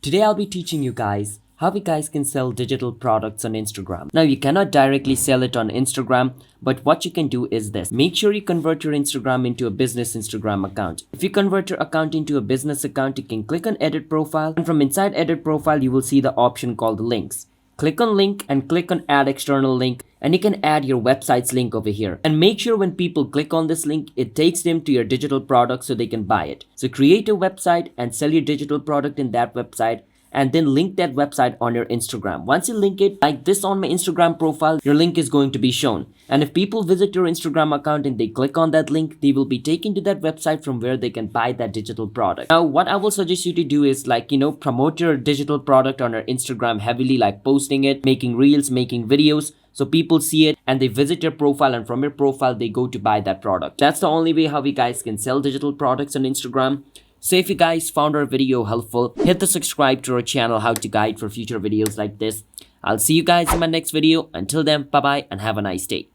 Today I'll be teaching you guys how you guys can sell digital products on Instagram. Now you cannot directly sell it on Instagram, but what you can do is this. Make sure you convert your Instagram into a business Instagram account. If you convert your account into a business account, you can click on edit profile, and from inside edit profile you will see the option called links. Click on link and click on add external link, and you can add your website's link over here. And make sure when people click on this link, it takes them to your digital product so they can buy it. So create a website and sell your digital product in that website, and then link that website on your Instagram. Once you link it like this on my Instagram profile, your link is going to be shown. And if people visit your Instagram account and they click on that link, they will be taken to that website from where they can buy that digital product. Now, what I will suggest you to do is promote your digital product on your Instagram heavily, like posting it, making reels, making videos, so people see it and they visit your profile, and from your profile, they go to buy that product. That's the only way how we guys can sell digital products on Instagram. So if you guys found our video helpful, hit the subscribe to our channel How to Guide for future videos like this. I'll see you guys in my next video. Until then, bye bye and have a nice day.